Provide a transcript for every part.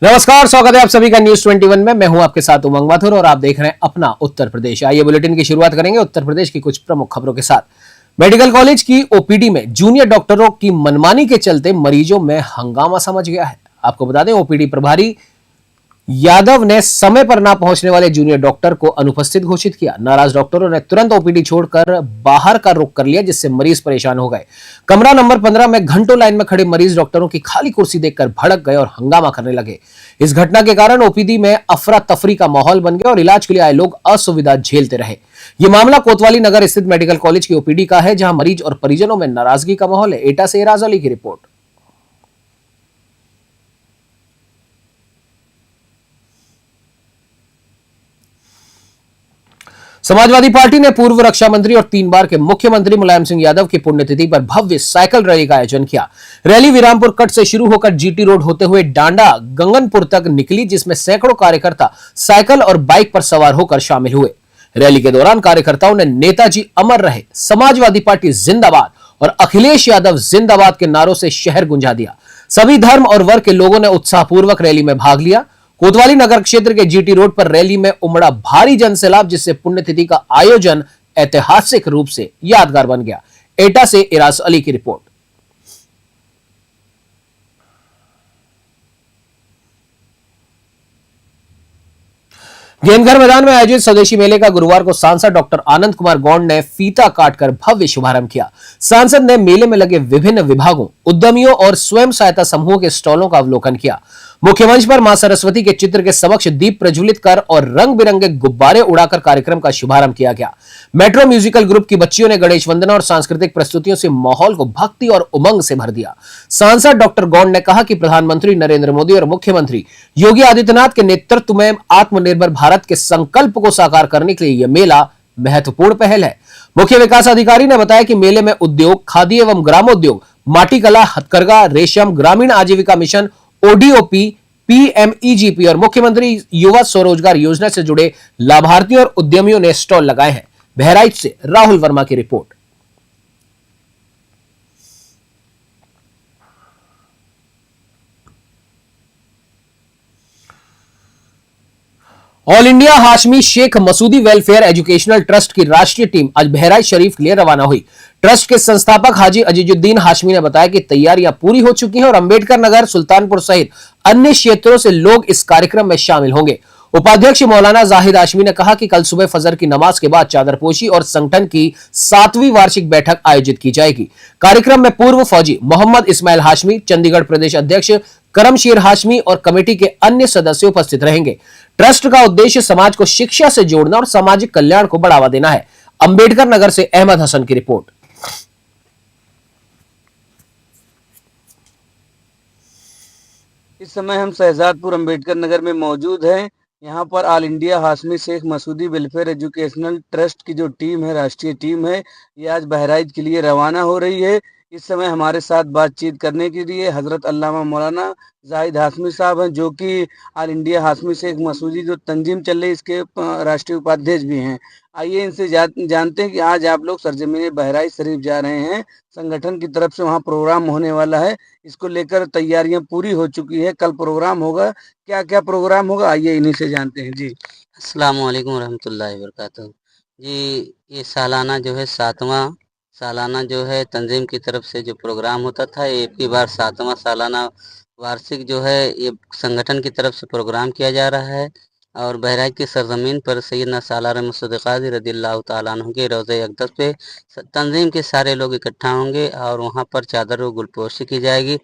नमस्कार, स्वागत है आप सभी का न्यूज 21 में। मैं हूं आपके साथ उमंग माथुर और आप देख रहे हैं अपना उत्तर प्रदेश। आइए बुलेटिन की शुरुआत करेंगे उत्तर प्रदेश की कुछ प्रमुख खबरों के साथ। मेडिकल कॉलेज की ओपीडी में जूनियर डॉक्टरों की मनमानी के चलते मरीजों में हंगामा समझ गया है। आपको बता दें, ओपीडी प्रभारी यादव ने समय पर ना पहुंचने वाले जूनियर डॉक्टर को अनुपस्थित घोषित किया। नाराज डॉक्टरों ने तुरंत ओपीडी छोड़कर बाहर का रुख कर लिया, जिससे मरीज परेशान हो गए। कमरा नंबर 15 में घंटों लाइन में खड़े मरीज डॉक्टरों की खाली कुर्सी देखकर भड़क गए और हंगामा करने लगे। इस घटना के कारण ओपीडी में अफरा तफरी का माहौल बन गया और इलाज के लिए आए लोग असुविधा झेलते रहे। यह मामला कोतवाली नगर स्थित मेडिकल कॉलेज की ओपीडी का है, जहां मरीज और परिजनों में नाराजगी का माहौल है। एटा से इराज अली की रिपोर्ट। समाजवादी पार्टी ने पूर्व रक्षा मंत्री और 3 बार के मुख्यमंत्री मुलायम सिंह यादव की पुण्यतिथि पर भव्य साइकिल रैली का आयोजन किया। रैली विरामपुर कट से शुरू होकर जीटी रोड होते हुए डांडा गंगनपुर तक निकली, जिसमें सैकड़ों कार्यकर्ता साइकिल और बाइक पर सवार होकर शामिल हुए। रैली के दौरान कार्यकर्ताओं ने नेताजी अमर रहे, समाजवादी पार्टी जिंदाबाद और अखिलेश यादव जिंदाबाद के नारों से शहर गुंजा दिया। सभी धर्म और वर्ग के लोगों ने उत्साहपूर्वक रैली में भाग लिया। कोतवाली नगर क्षेत्र के जीटी रोड पर रैली में उमड़ा भारी जनसैलाब, जिससे पुण्यतिथि का आयोजन ऐतिहासिक रूप से यादगार बन गया। एटा से इराज अली की रिपोर्ट। गेंदघर मैदान में आयोजित स्वदेशी मेले का गुरुवार को सांसद डॉक्टर आनंद कुमार गौंड ने फीता काटकर भव्य शुभारंभ किया। सांसद ने मेले में लगे विभिन्न विभागों, उद्यमियों और स्वयं सहायता समूहों के स्टॉलों का अवलोकन किया। मुख्य मंच पर मां सरस्वती के चित्र के समक्ष दीप प्रज्वलित कर और रंग बिरंगे गुब्बारे उड़ाकर कार्यक्रम का शुभारंभ किया गया। मेट्रो म्यूजिकल ग्रुप की बच्चियों ने गणेश वंदना और सांस्कृतिक प्रस्तुतियों से माहौल को भक्ति और उमंग से भर दिया। सांसद डॉक्टर गौंड ने कहा कि प्रधानमंत्री नरेंद्र मोदी और मुख्यमंत्री योगी आदित्यनाथ के नेतृत्व में आत्मनिर्भर भारत के संकल्प को साकार करने के लिए यह मेला महत्वपूर्ण पहल है। मुख्य विकास अधिकारी ने बताया कि मेले में उद्योग, खादी एवं ग्रामोद्योग, माटी कला, हथकरघा, रेशम, ग्रामीण आजीविका मिशन, ओडीओपी, पीएमईजीपी और मुख्यमंत्री युवा स्वरोजगार योजना से जुड़े लाभार्थियों और उद्यमियों ने स्टॉल लगाए हैं। बहराइच से राहुल वर्मा की रिपोर्ट। All India Hashmi Sheikh Masoodi welfare educational trust की राष्ट्रीय टीम आज बहराइच शरीफ के लिए रवाना हुई। ट्रस्ट के संस्थापक हाजी अजीजुद्दीन हाशमी ने बताया कि तैयारियां पूरी हो चुकी हैं और अंबेडकर नगर, सुल्तानपुर सहित अन्य क्षेत्रों से लोग इस कार्यक्रम में शामिल होंगे। उपाध्यक्ष मौलाना जाहिद हाशमी ने कहा कि कल सुबह फजर की नमाज के बाद चादरपोशी और संगठन की 7वीं वार्षिक बैठक आयोजित की जाएगी। कार्यक्रम में पूर्व फौजी मोहम्मद इस्माइल हाशमी, चंडीगढ़ प्रदेश अध्यक्ष करमशीर हाशमी और कमेटी के अन्य सदस्य उपस्थित रहेंगे। ट्रस्ट का उद्देश्य समाज को शिक्षा से जोड़ना और सामाजिक कल्याण को बढ़ावा देना है। अंबेडकर नगर से अहमद हसन की रिपोर्ट। इस समय हम शहजादपुर अंबेडकर नगर में मौजूद हैं। यहाँ पर All India Hashmi Sheikh Masoodi welfare educational trust की जो टीम है, राष्ट्रीय टीम है, ये आज बहराइच के लिए रवाना हो रही है। इस समय हमारे साथ बातचीत करने के लिए हजरत अल्लामा मौलाना जाहिद हाशमी साहब हैं, जो कि ऑल इंडिया हाशमी शेख मसूदी जो तंजीम चल रही है इसके राष्ट्रीय उपाध्यक्ष भी हैं। आइए इनसे जानते हैं कि आज आप लोग सरजमीन बहराइच शरीफ जा रहे हैं, संगठन की तरफ से वहाँ प्रोग्राम होने वाला है, इसको लेकर तैयारियां पूरी हो चुकी है, कल प्रोग्राम होगा, क्या क्या प्रोग्राम होगा आइए इन्हीं से जानते हैं। जी अस्सलाम वालेकुम रहमतुल्लाहि वबरकातुहू। जी, ये सालाना जो है 7वां सालाना जो है तंजीम की तरफ से जो प्रोग्राम होता था, ये की बार 7वां सालाना वार्षिक जो है ये संगठन की तरफ से प्रोग्राम किया जा रहा है। और बहराइच की सरजमीन पर सैयदना सालार मसूद क़ादी रज़ियल्लाहु तआला अन्हु के रोज़े अक़दस पे तंजीम के सारे लोग इकट्ठा होंगे और वहाँ पर चादर व गुलपोशी की जाएगी।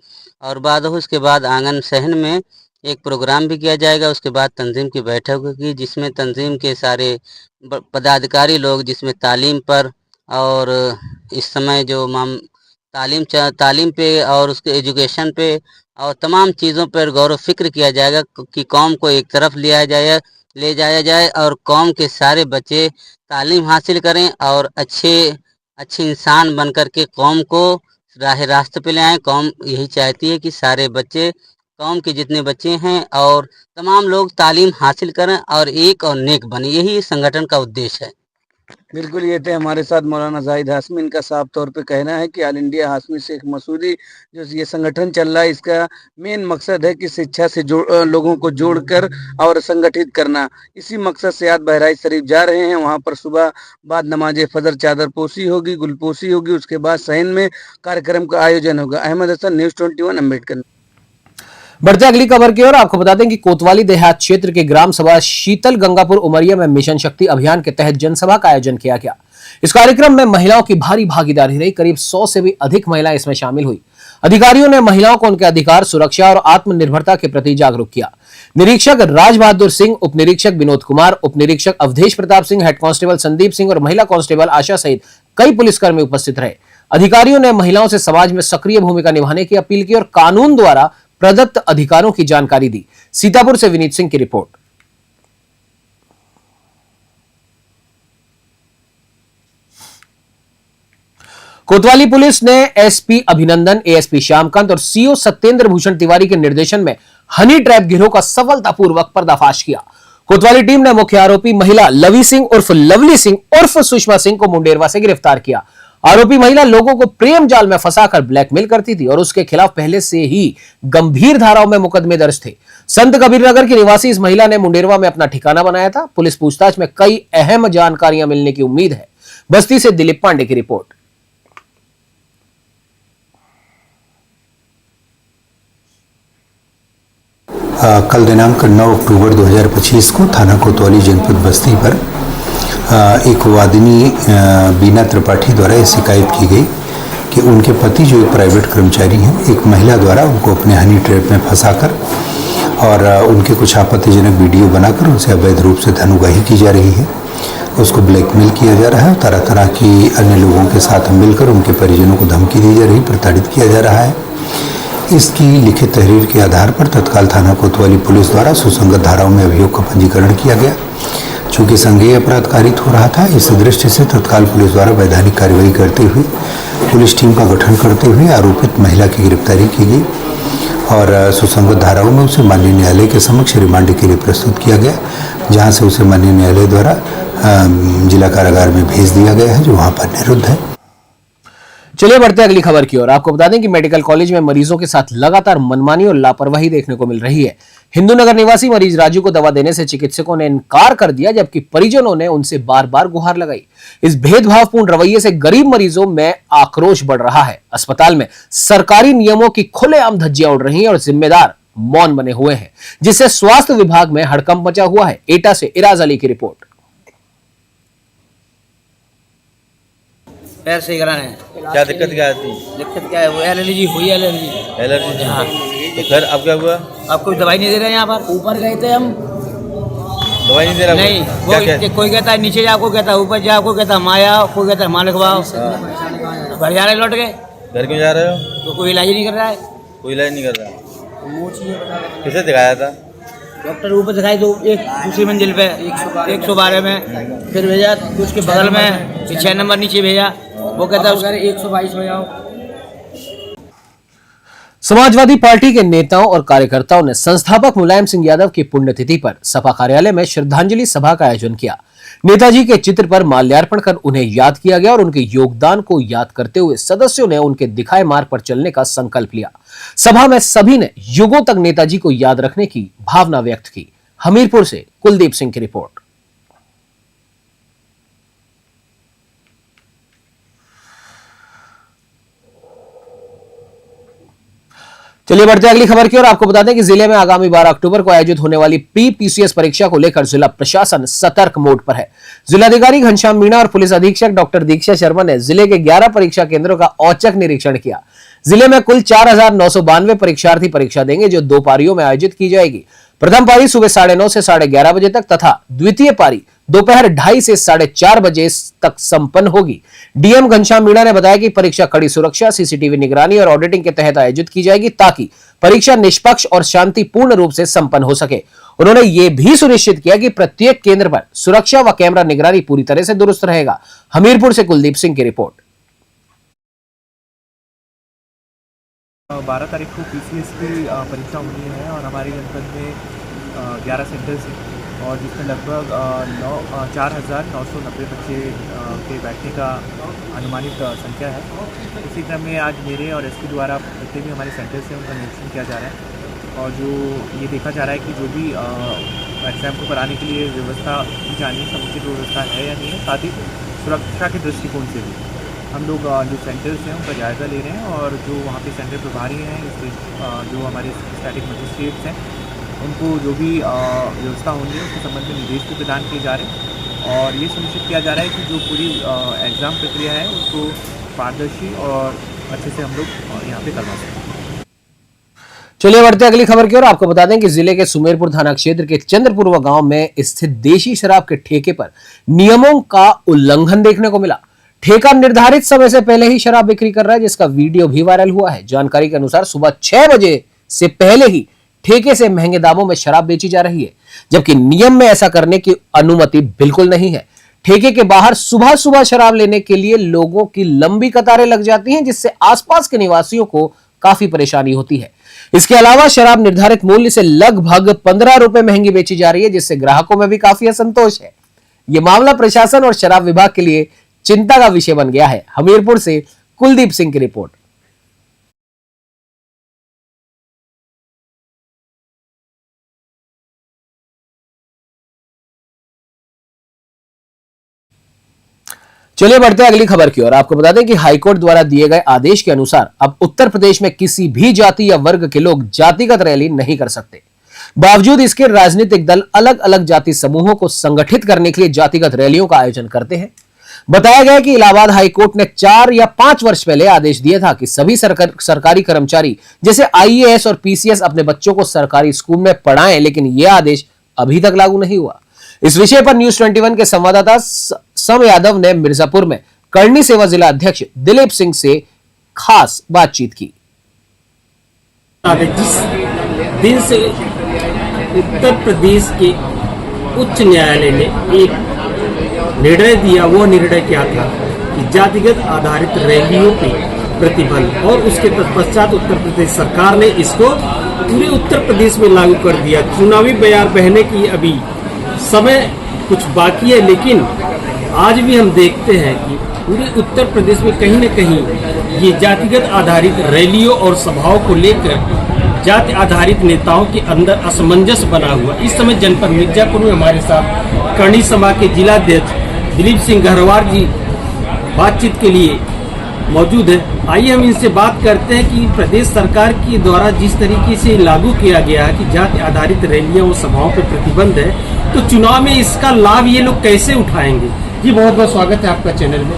और बाद उसके बाद आंगन सहन में एक प्रोग्राम भी किया जाएगा। उसके बाद तंजीम की बैठक होगी, जिसमें तंजीम के सारे पदाधिकारी लोग, जिसमें तालीम पर और इस समय जो तालीम पे और उसके एजुकेशन पे और तमाम चीज़ों पर गौर व फिक्र किया जाएगा कि कौम को एक तरफ ले जाया जाए और कौम के सारे बच्चे तालीम हासिल करें और अच्छे इंसान बन कर के कौम को रास्ते पे ले आएँ। कौम यही चाहती है कि सारे बच्चे, कौम के जितने बच्चे हैं और तमाम लोग तालीम हासिल करें और एक और नेक बने, यही संगठन का उद्देश्य है। बिल्कुल, ये थे हमारे साथ मौलाना जाहिद हाशमी। इनका साफ तौर पे कहना है कि ऑल इंडिया हाशमी शेख मसूदी जो ये संगठन चल रहा है, इसका मेन मकसद है कि शिक्षा से लोगों को जोड़कर और संगठित करना। इसी मकसद से आज बहराइच शरीफ जा रहे हैं। वहाँ पर सुबह बाद नमाज फजर चादर पोशी होगी, गुलपोशी होगी, उसके बाद सहन में कार्यक्रम का आयोजन होगा। अहमद हसन, न्यूज़ 21 अम्बेडकर। बढ़ते अगली खबर की ओर। आपको बता दें कि कोतवाली देहात क्षेत्र के ग्राम सभा शीतल गंगापुर उमरिया में मिशन शक्ति अभियान के तहत जनसभा का आयोजन किया गया। इस कार्यक्रम में महिलाओं की भारी भागीदारी रही। करीब 100 से भी अधिक महिलाएं इसमें शामिल हुई। अधिकारियों ने महिलाओं को उनके अधिकार, सुरक्षा और आत्मनिर्भरता के प्रति जागरूक किया। निरीक्षक राज बहादुर सिंह, उप निरीक्षक विनोद कुमार, उप निरीक्षक अवधेश प्रताप सिंह, हेड कांस्टेबल संदीप सिंह और महिला कांस्टेबल आशा सहित कई पुलिसकर्मी उपस्थित रहे। अधिकारियों ने महिलाओं से समाज में सक्रिय भूमिका निभाने की अपील की और कानून द्वारा प्रदत्त अधिकारों की जानकारी दी। सीतापुर से विनीत सिंह की रिपोर्ट। कोतवाली पुलिस ने एसपी अभिनंदन, एएसपी श्यामकांत और सीओ सत्येंद्र भूषण तिवारी के निर्देशन में हनी ट्रैप गिरोह का सफलतापूर्वक पर्दाफाश किया। कोतवाली टीम ने मुख्य आरोपी महिला लवी सिंह उर्फ लवली सिंह उर्फ सुषमा सिंह को मुंडेरवा से गिरफ्तार किया। आरोपी महिला लोगों को प्रेम जाल में फंसाकर ब्लैकमेल करती थी और उसके खिलाफ पहले से ही गंभीर धाराओं में मुकदमे दर्ज थे। संत कबीर नगर की निवासी इस महिला ने मुंडेरवा में अपना ठिकाना बनाया था। पुलिस पूछताछ में कई अहम जानकारियां मिलने की उम्मीद है। बस्ती से दिलीप पांडे की रिपोर्ट। कल दिनांक 9 अक्टूबर 2025 को थाना कोतवाली जनपद बस्ती पर एक वादिनी बीना त्रिपाठी द्वारा यह शिकायत की गई कि उनके पति जो एक प्राइवेट कर्मचारी हैं, एक महिला द्वारा उनको अपने हनी ट्रैप में फंसाकर और उनके कुछ आपत्तिजनक वीडियो बनाकर उनसे अवैध रूप से धन उगाही की जा रही है। उसको ब्लैकमेल किया जा रहा है। तरह तरह की अन्य लोगों के साथ मिलकर उनके परिजनों को धमकी दी जा रही, प्रताड़ित किया जा रहा है। इसकी लिखित तहरीर के आधार पर तत्काल थाना कोतवाली पुलिस द्वारा सुसंगत धाराओं में अभियोग का पंजीकरण किया गया। चूंकि संज्ञेय अपराध कारित हो रहा था, इस दृष्टि से तत्काल पुलिस द्वारा वैधानिक कार्रवाई करते हुए पुलिस टीम का गठन करते हुए आरोपित महिला की गिरफ्तारी की गई और सुसंगत धाराओं में उसे माननीय न्यायालय के समक्ष रिमांड के लिए प्रस्तुत किया गया, जहां से उसे माननीय न्यायालय द्वारा जिला कारागार में भेज दिया गया है, जो वहां पर निरुद्ध है। चलिए बढ़ते अगली खबर की ओर। आपको बता दें कि मेडिकल कॉलेज में मरीजों के साथ लगातार मनमानी और लापरवाही देखने को मिल रही है। हिंदू नगर निवासी मरीज राजू को दवा देने से चिकित्सकों ने इनकार कर दिया, जबकि परिजनों ने उनसे बार बार गुहार लगाई। इस भेदभावपूर्ण रवैये से गरीब मरीजों में आक्रोश बढ़ रहा है। अस्पताल में सरकारी नियमों की खुलेआम धज्जियां उड़ रही हैं और जिम्मेदार मौन बने हुए हैं, जिससे स्वास्थ्य विभाग में हड़कंप मचा हुआ है। एटा से इराज अली की रिपोर्ट। पैर सही कराने क्या दिक्कत क्या आती? दिक्कत क्या है? वो एलर्जी हुई, एलर्जी। एलर्जी? हाँ। तो फिर अब क्या हुआ? आपको दवाई नहीं दे रहे हैं यहाँ पर। ऊपर गए थे हम, दवाई नहीं दे रहा? नहीं वो कोई कहता है नीचे जाओ, कोई कहता है ऊपर जाओ, कोई कहता है माया, कोई कहता है माँ लिखवाओ। घर जा रहे लौट गए। घर क्यों जा रहे हो? तो कोई इलाज नहीं कर रहा है। कोई इलाज नहीं कर रहा? किसे दिखाया था? डॉक्टर ऊपर दिखाई दो, एक दूसरी मंजिल पे 112 में, फिर भेजा उसके बगल में 6 नंबर नीचे भेजा, वो कहता है उसका 122 में जाओ। समाजवादी पार्टी के नेताओं और कार्यकर्ताओं ने संस्थापक मुलायम सिंह यादव की पुण्यतिथि पर सपा कार्यालय में श्रद्धांजलि सभा का आयोजन किया। नेताजी के चित्र पर माल्यार्पण कर उन्हें याद किया गया और उनके योगदान को याद करते हुए सदस्यों ने उनके दिखाए मार्ग पर चलने का संकल्प लिया। सभा में सभी ने युगों तक नेताजी को याद रखने की भावना व्यक्त की। हमीरपुर से कुलदीप सिंह की रिपोर्ट। चलिए बढ़ते अगली खबर की ओर। आपको बता दें कि जिले में आगामी 12 अक्टूबर को आयोजित होने वाली पीपीसीएस परीक्षा को लेकर जिला प्रशासन सतर्क मोड पर है। जिलाधिकारी घनश्याम मीणा और पुलिस अधीक्षक डॉक्टर दीक्षा शर्मा ने जिले के 11 परीक्षा केंद्रों का औचक निरीक्षण किया। जिले में कुल 4,992 परीक्षार्थी परीक्षा देंगे, जो 2 पारियों में आयोजित की जाएगी। प्रथम पारी सुबह 9:30 से 11:30 बजे तक तथा द्वितीय पारी दोपहर 2:30 से 4:30 बजे तक संपन्न होगी। डीएम घनश्याम मीणा ने बताया कि परीक्षा कड़ी सुरक्षा, सीसीटीवी निगरानी और ऑडिटिंग के तहत आयोजित की जाएगी, ताकि परीक्षा निष्पक्ष और शांतिपूर्ण रूप से संपन्न हो सके। उन्होंने ये भी सुनिश्चित किया कि प्रत्येक केंद्र पर सुरक्षा व कैमरा निगरानी पूरी तरह से दुरुस्त रहेगा। हमीरपुर से कुलदीप सिंह की रिपोर्ट। 12 तारीख को पीसीएस की परीक्षा होनी है और हमारे जनपद में 11 सेंटर्स हैं। और जिसमें लगभग 4,990 बच्चे के बैठने का अनुमानित संख्या है। इसी क्रम में आज मेरे और एसपी द्वारा जितने भी हमारे सेंटर्स हैं उनका निरीक्षण किया जा रहा है और जो ये देखा जा रहा है कि जो भी एग्ज़ाम को कराने के लिए व्यवस्था की जानी है समुचित व्यवस्था है या नहीं है, साथ ही सुरक्षा के दृष्टिकोण से भी हम लोग जो सेंटर्स हैं उनका जायज़ा ले रहे हैं और जो वहाँ पे सेंटर प्रभारी हैं जो हमारे स्टैटिक मजिस्ट्रेट्स हैं उनको जो भी व्यवस्था होंगी उसके संबंध में निर्देश भी प्रदान किए जा रहे हैं और ये सुनिश्चित किया जा रहा है कि जो पूरी एग्ज़ाम प्रक्रिया है उसको पारदर्शी और अच्छे से हम लोग यहाँ पे करवा सकें। चलिए बढ़ते अगली खबर की ओर। आपको बता दें कि जिले के सुमेरपुर थाना क्षेत्र के चंद्रपुर गांव में स्थित देशी शराब के ठेके पर नियमों का उल्लंघन देखने को मिला। ठेका निर्धारित समय से पहले ही शराब बिक्री कर रहा है, जिसका वीडियो भी वायरल हुआ है। जानकारी के अनुसार सुबह 6 बजे से पहले ही ठेके से महंगे दामों में शराब बेची जा रही है, जबकि नियम में ऐसा करने की अनुमति बिल्कुल नहीं है। ठेके के बाहर सुबह सुबह शराब लेने के लिए लोगों की लंबी कतारें लग जाती हैं, जिससे आसपास के निवासियों को काफी परेशानी होती है। इसके अलावा शराब निर्धारित मूल्य से लगभग 15 रुपए महंगी बेची जा रही है, जिससे ग्राहकों में भी काफी असंतोष है। यह मामला प्रशासन और शराब विभाग के लिए चिंता का विषय बन गया है। हमीरपुर से कुलदीप सिंह की रिपोर्ट। चलिए बढ़ते हैं अगली खबर की ओर। आपको बता दें कि हाईकोर्ट द्वारा दिए गए आदेश के अनुसार अब उत्तर प्रदेश में किसी भी जाति या वर्ग के लोग जातिगत रैली नहीं कर सकते। बावजूद इसके राजनीतिक दल अलग अलग जाति समूहों को संगठित करने के लिए जातिगत रैलियों का आयोजन करते हैं। बताया गया कि इलाहाबाद हाईकोर्ट ने 4 या 5 वर्ष पहले आदेश दिया था कि सभी सरकारी कर्मचारी जैसे आईएएस और पीसीएस अपने बच्चों को सरकारी स्कूल में पढ़ाएं, लेकिन यह आदेश अभी तक लागू नहीं हुआ। इस विषय पर न्यूज़ 21 के संवाददाता सम यादव ने मिर्जापुर में करनी सेवा जिला अध्यक्ष दिलीप सिंह से खास बातचीत की। जिस दिन से उत्तर प्रदेश के उच्च न्यायालय ने एक निर्णय दिया, वो निर्णय क्या था कि जातिगत आधारित रैलियों पे प्रतिबंध, और उसके तत्पश्चात उत्तर प्रदेश सरकार ने इसको पूरे उत्तर प्रदेश में लागू कर दिया। चुनावी बयान बहने की अभी समय कुछ बाकी है, लेकिन आज भी हम देखते हैं कि पूरे उत्तर प्रदेश में कहीं न कहीं ये जातिगत आधारित रैलियों और सभाओं को लेकर जाति आधारित नेताओं के अंदर असमंजस बना हुआ। इस समय जनपद मिर्जापुर में हमारे साथ करनी सभा के जिलाध्यक्ष दिलीप सिंह गहरवार जी बातचीत के लिए मौजूद है। आइए हम इनसे बात करते हैं कि प्रदेश सरकार के द्वारा जिस तरीके से लागू किया गया है कि जाति आधारित रैलियों और सभाओं पर प्रतिबंध है, तो चुनाव में इसका लाभ ये लोग कैसे उठाएंगे। जी बहुत बहुत स्वागत है आपका चैनल में।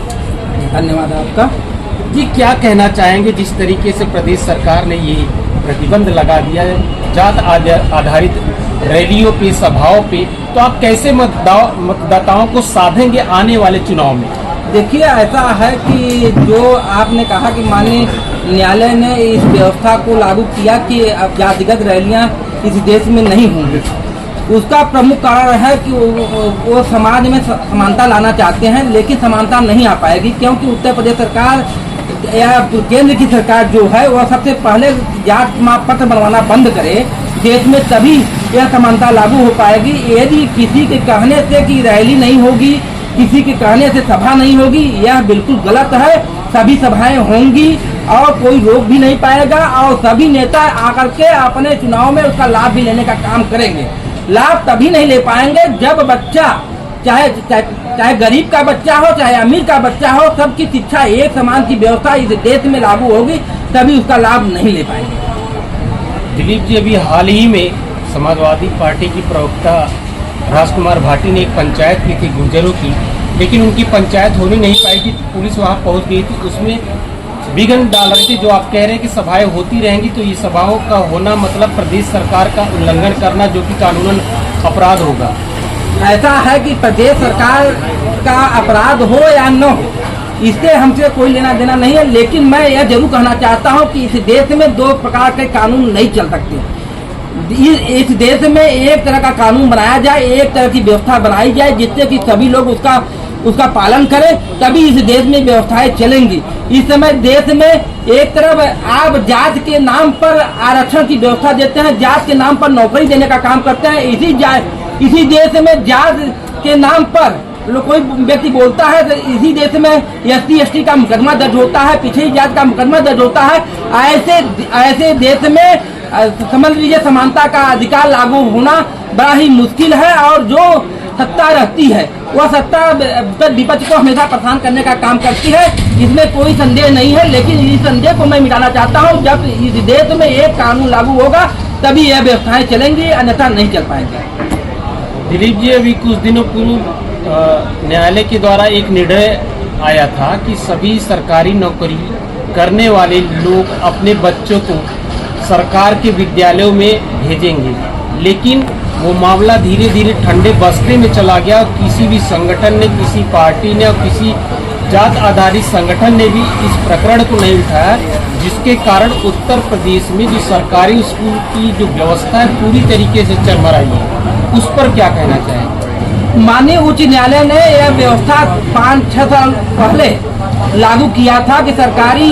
धन्यवाद आपका। जी क्या कहना चाहेंगे जिस तरीके से प्रदेश सरकार ने ये प्रतिबंध लगा दिया है जात आधारित रैलियों पे, सभाओं पे, तो आप कैसे मतदाताओं को साधेंगे आने वाले चुनाव में। देखिए ऐसा है कि जो आपने कहा कि माननीय न्यायालय ने इस व्यवस्था को लागू किया कि अब जातिगत रैलियां इस देश में नहीं होंगी, उसका प्रमुख कारण है कि वो समाज में समानता लाना चाहते हैं, लेकिन समानता नहीं आ पाएगी, क्योंकि उत्तर प्रदेश सरकार या केंद्र की सरकार जो है वह सबसे पहले जात प्रमाण पत्र बनवाना बंद करे देश में, तभी यह समानता लागू हो पाएगी। यदि किसी के कहने से कि रैली नहीं होगी, किसी के कहने से सभा नहीं होगी, यह बिल्कुल गलत है। सभी सभाएं होंगी और कोई रोक भी नहीं पाएगा और सभी नेता आकर के अपने चुनाव में उसका लाभ भी लेने का काम करेंगे। लाभ तभी नहीं ले पाएंगे जब बच्चा चाहे गरीब का बच्चा हो चाहे अमीर का बच्चा हो, सबकी शिक्षा एक समान की व्यवस्था इस देश में लागू होगी, तभी उसका लाभ नहीं ले पाएंगे। दिलीप जी, अभी हाल ही में समाजवादी पार्टी की प्रवक्ता राजकुमार भाटी ने एक पंचायत की थी गुर्जरों की, लेकिन उनकी पंचायत हो नहीं पाई थी, पुलिस वहां पहुंच गई थी, उसमें विघ्न डाल रही थी। जो आप कह रहे हैं कि सभाएं होती रहेंगी, तो ये सभाओं का होना मतलब प्रदेश सरकार का उल्लंघन करना, जो कि कानूनन अपराध होगा। ऐसा है कि प्रदेश सरकार का अपराध हो या न हो, इससे हमसे कोई लेना देना नहीं है, लेकिन मैं यह जरूर कहना चाहता हूं कि इस देश में 2 प्रकार के कानून नहीं चल सकते। इस देश में एक तरह का कानून बनाया जाए, एक तरह की व्यवस्था बनाई जाए, जिससे कि सभी लोग उसका पालन करें, तभी इस देश में व्यवस्थाएं चलेंगी। इस समय देश में एक तरफ आप जात के नाम पर आरक्षण की व्यवस्था देते हैं, जात के नाम पर नौकरी देने का काम करते हैं, इसी देश में जात के नाम पर कोई व्यक्ति बोलता है तो इसी देश में SC/ST का मुकदमा दर्ज होता है, पिछड़ी जात का मुकदमा दर्ज होता है। ऐसे देश में समझ लीजिए समानता का अधिकार लागू होना बड़ा ही मुश्किल है और जो सत्ता रहती है वह सत्ता विपक्ष को हमेशा परेशान करने का काम करती है, इसमें कोई संदेह नहीं है। लेकिन इस संदेह को मैं मिटाना चाहता हूँ, जब इस देश में एक कानून लागू होगा तभी यह व्यवस्थाएं चलेंगी, अन्यथा नहीं चल पाएंगे। दिलीप जी, अभी कुछ दिनों पूर्व न्यायालय के द्वारा एक निर्णय आया था कि सभी सरकारी नौकरी करने वाले लोग अपने बच्चों को सरकार के विद्यालयों में भेजेंगे, लेकिन वो मामला धीरे धीरे ठंडे बस्ते में चला गया। किसी भी संगठन ने, किसी पार्टी ने और किसी जात आधारित संगठन ने भी इस प्रकरण को नहीं उठाया, जिसके कारण उत्तर प्रदेश में जो सरकारी स्कूल की जो व्यवस्था है पूरी तरीके से चरमराई है। उस पर क्या कहना चाहेंगे? माननीय उच्च न्यायालय ने यह व्यवस्था 5-6 साल पहले लागू किया था कि सरकारी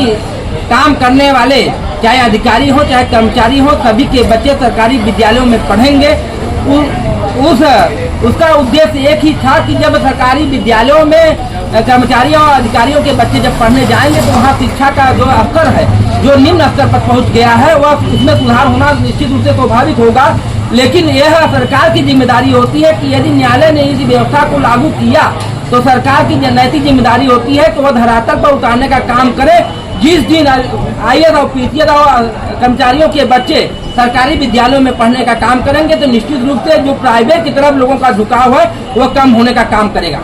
काम करने वाले चाहे अधिकारी हो चाहे कर्मचारी हो, सभी के बच्चे सरकारी विद्यालयों में पढ़ेंगे। उसका उद्देश्य एक ही था कि जब सरकारी विद्यालयों में कर्मचारियों और अधिकारियों के बच्चे जब पढ़ने जाएंगे तो वहाँ शिक्षा का जो स्तर है, जो निम्न स्तर पर पहुँच गया है, वह उसमें सुधार होना निश्चित रूप से स्वाभाविक होगा। लेकिन यह सरकार की जिम्मेदारी होती है कि यदि न्यायालय ने इस व्यवस्था को लागू किया तो सरकार की नैतिक जिम्मेदारी होती है कि वह धरातल पर उतारने का काम करे। जिस दिन IAS और PCS और कर्मचारियों के बच्चे सरकारी विद्यालयों में पढ़ने का काम करेंगे तो निश्चित रूप से जो प्राइवेट की तरफ लोगों का झुकाव है वह कम होने का काम करेगा।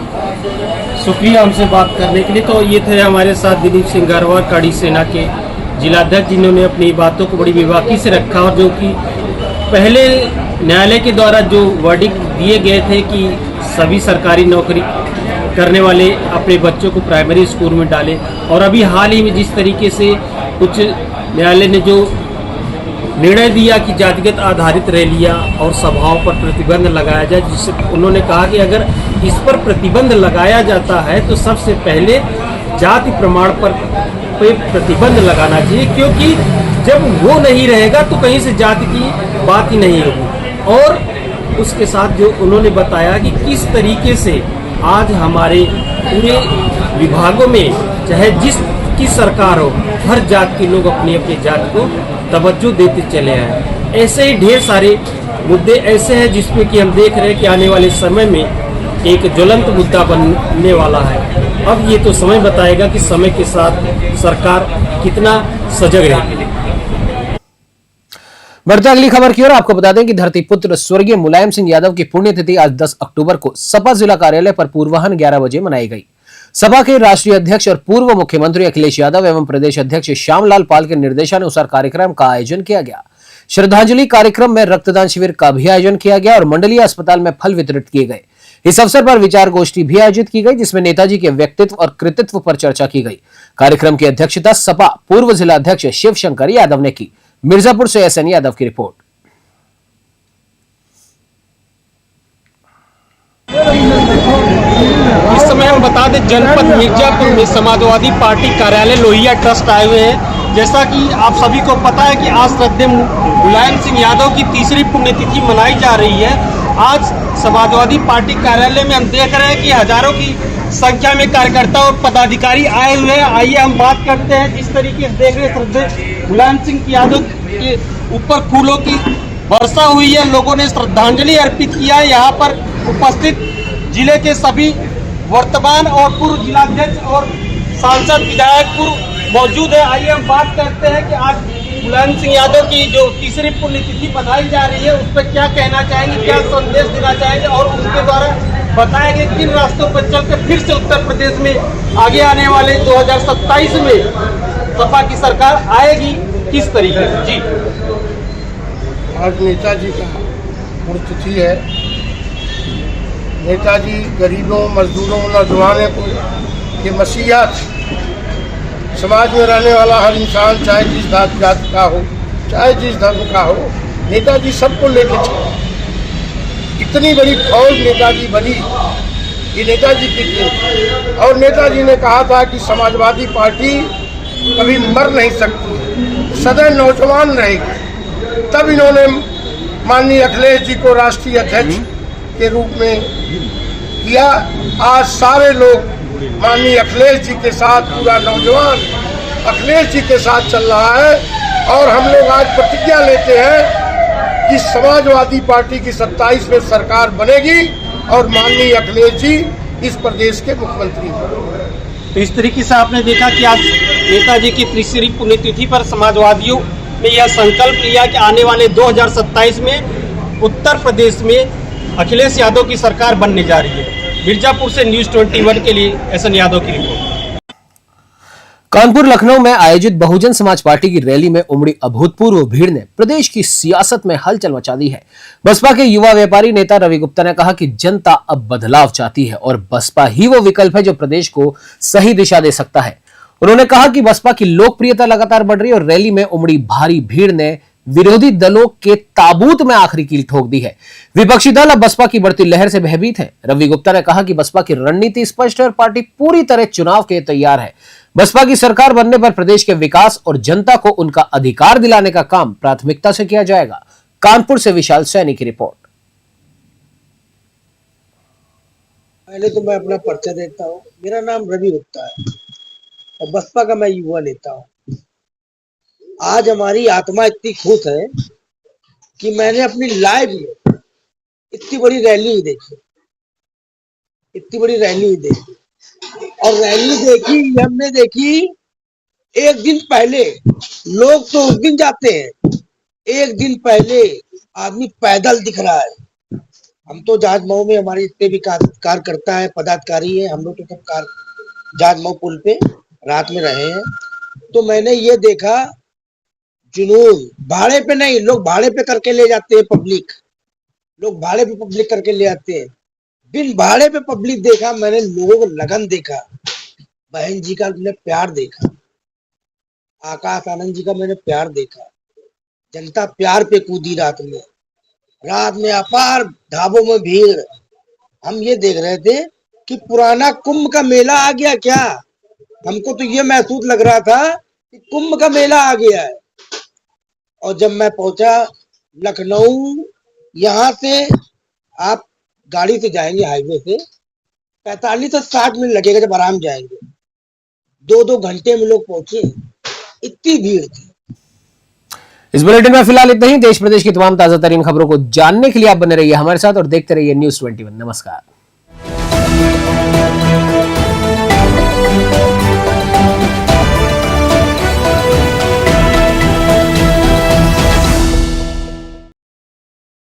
शुक्रिया हमसे बात करने के लिए। तो ये थे हमारे साथ दिलीप सिंह गारवार, काड़ी सेना के जिलाध्यक्ष, जिन्होंने अपनी बातों को बड़ी बेबाकी से रखा और जो कि पहले न्यायालय के द्वारा जो वर्डिक्ट दिए गए थे कि सभी सरकारी नौकरी करने वाले अपने बच्चों को प्राइमरी स्कूल में डालें, और अभी हाल ही में जिस तरीके से उच्च न्यायालय ने जो निर्णय दिया कि जातिगत आधारित रैलियां और सभाओं पर प्रतिबंध लगाया जाए, जिससे उन्होंने कहा कि अगर इस पर प्रतिबंध लगाया जाता है तो सबसे पहले जाति प्रमाण पर प्रतिबंध लगाना चाहिए, क्योंकि जब वो नहीं रहेगा तो कहीं से जाति की बात ही नहीं होगी। और उसके साथ जो उन्होंने बताया कि किस तरीके से आज हमारे पूरे विभागों में चाहे जिसकी सरकार हो, हर जात के लोग अपनी अपनी जात को तवज्जो देते चले आए। ऐसे ही ढेर सारे मुद्दे ऐसे हैं जिसमें कि हम देख रहे हैं कि आने वाले समय में एक ज्वलंत मुद्दा बनने वाला है। अब ये तो समय बताएगा कि समय के साथ सरकार कितना सजग रहेगी। बढ़ते अगली खबर की ओर। आपको बता दें कि धरती पुत्र स्वर्गीय मुलायम सिंह यादव की पुण्यतिथि आज 10 अक्टूबर को सपा जिला कार्यालय पर पूर्वाह्न 11 बजे मनाई गई। सपा के राष्ट्रीय अध्यक्ष और पूर्व मुख्यमंत्री अखिलेश यादव एवं प्रदेश अध्यक्ष श्यामलाल पाल के निर्देशानुसार कार्यक्रम का आयोजन किया गया। श्रद्धांजलि कार्यक्रम में रक्तदान शिविर का भी आयोजन किया गया और मंडलीय अस्पताल में फल वितरित किए गए। इस अवसर पर विचार गोष्ठी भी आयोजित की गई, जिसमें नेताजी के व्यक्तित्व और कृतित्व पर चर्चा की गई। कार्यक्रम की अध्यक्षता सपा पूर्व जिला अध्यक्ष शिवशंकर यादव ने की। मिर्जापुर से SN यादव की रिपोर्ट। इस समय हम बता दें जनपद मिर्जापुर में समाजवादी पार्टी कार्यालय लोहिया ट्रस्ट आए हुए हैं। जैसा कि आप सभी को पता है कि आज श्रद्धेय मुलायम सिंह यादव की तीसरी पुण्यतिथि मनाई जा रही है। आज समाजवादी पार्टी कार्यालय में हम देख रहे हैं कि हजारों की संख्या में कार्यकर्ता और पदाधिकारी आए हुए हैं। आइए हम बात करते हैं। जिस तरीके से देख रहे हैं श्रद्धेय मुलायम सिंह यादव के ऊपर फूलों की वर्षा हुई है, लोगों ने श्रद्धांजलि अर्पित किया है। यहाँ पर उपस्थित जिले के सभी वर्तमान और पूर्व जिलाध्यक्ष और सांसद विधायक पूर्व मौजूद है। आइए हम बात करते हैं कि आज मुलायम सिंह यादव की जो तीसरी पुण्यतिथि मनाई जा रही है उस पर क्या कहना चाहेंगे, क्या संदेश देना चाहेंगे और उसके द्वारा बताएंगे किन रास्तों पर चलकर फिर से उत्तर प्रदेश में आगे आने वाले 2027 में सपा की सरकार आएगी, किस तरीके से। जी, आज नेताजी का पुण्यतिथि है। नेताजी गरीबों, मजदूरों, नौजवानों को के मसीहा थे। समाज में रहने वाला हर इंसान चाहे जिस जात का हो, चाहे जिस धर्म का हो, नेताजी सबको लेके चले। इतनी बड़ी फौज नेताजी बनी, ये नेताजी की थी। और नेताजी ने कहा था कि समाजवादी पार्टी कभी मर नहीं सकती, सदैव नौजवान रहेगी। तब इन्होंने माननीय अखिलेश जी को राष्ट्रीय अध्यक्ष के रूप में किया। आज सारे लोग माननीय अखिलेश जी के साथ, पूरा नौजवान अखिलेश जी के साथ चल रहा है और हम लोग आज प्रतिज्ञा लेते हैं कि समाजवादी पार्टी की 27 में सरकार बनेगी और माननीय अखिलेश जी इस प्रदेश के मुख्यमंत्री होंगे। तो इस तरीके से आपने देखा कि आज नेताजी की तीसरी पुण्यतिथि पर समाजवादियों ने यह संकल्प लिया कि आने वाले 2027 में उत्तर प्रदेश में अखिलेश यादव की सरकार बनने जा रही है। मिर्जापुर से न्यूज़ 21 के लिए एसएन यादव की रिपोर्ट। कानपुर लखनऊ में आयोजित बहुजन समाज पार्टी की रैली में उमड़ी अभूतपूर्व भीड़ ने प्रदेश की सियासत में हलचल मचा दी है। बसपा के युवा व्यापारी नेता रवि गुप्ता ने कहा कि जनता अब बदलाव चाहती है और बसपा ही वो विकल्प है जो प्रदेश को सही दिशा दे सकता है। उन्होंने कहा कि बसपा की लोकप्रियता लगातार बढ़ रही है और रैली में उमड़ी भारी भीड़ ने विरोधी दलों के ताबूत में आखिरी कील ठोक दी है। विपक्षी दल अब बसपा की बढ़ती लहर से भयभीत है। रवि गुप्ता ने कहा कि बसपा की रणनीति स्पष्ट है और पार्टी पूरी तरह चुनाव के तैयार है। बसपा की सरकार बनने पर प्रदेश के विकास और जनता को उनका अधिकार दिलाने का काम प्राथमिकता से किया जाएगा। कानपुर से विशाल सैनी की रिपोर्ट। पहले तो मैं अपना परिचय देता हूँ। मेरा नाम रवि गुप्ता है और बसपा का मैं युवा नेता हूँ। आज हमारी आत्मा इतनी खुश है कि मैंने अपनी लाइफ में इतनी बड़ी रैली नहीं देखी, इतनी बड़ी रैली नहीं देखी। और रैली देखी हमने देखी एक दिन पहले। लोग तो उस दिन जाते हैं, एक दिन पहले आदमी पैदल दिख रहा है। हम तो जहाजमऊ में हमारे जितने भी कार्यकर्ता है, पदाधिकारी है, हम लोग तो सब जहाजमऊ पुल पे रात में रहे हैं। तो मैंने ये देखा जुनून भाड़े पे नहीं, लोग भाड़े पे करके ले जाते हैं। पब्लिक लोग भाड़े पे पब्लिक करके ले आते हैं। बिन भाड़े पे पब्लिक देखा मैंने, लोगों को लगन देखा, बहन जी का मैंने प्यार देखा, आकाश आनंद जी का मैंने प्यार देखा। जनता प्यार पे कूदी रात में अपार ढाबों में भीड़। हम ये देख रहे थे कि पुराना कुंभ का मेला आ गया क्या। हमको तो ये महसूस लग रहा था कि कुंभ का मेला आ गया है। और जब मैं पहुंचा लखनऊ, यहाँ से आप गाड़ी से जाएंगे हाईवे से 45 से 60 मिनट लगेगा जब आराम जाएंगे। 2-2 घंटे में लोग पहुंचे, इतनी भीड़ थी। इस बुलेटिन में फिलहाल इतना ही। देश प्रदेश की तमाम ताजा तरीन खबरों को जानने के लिए आप बने रहिए हमारे साथ और देखते रहिए न्यूज़ 21। नमस्कार।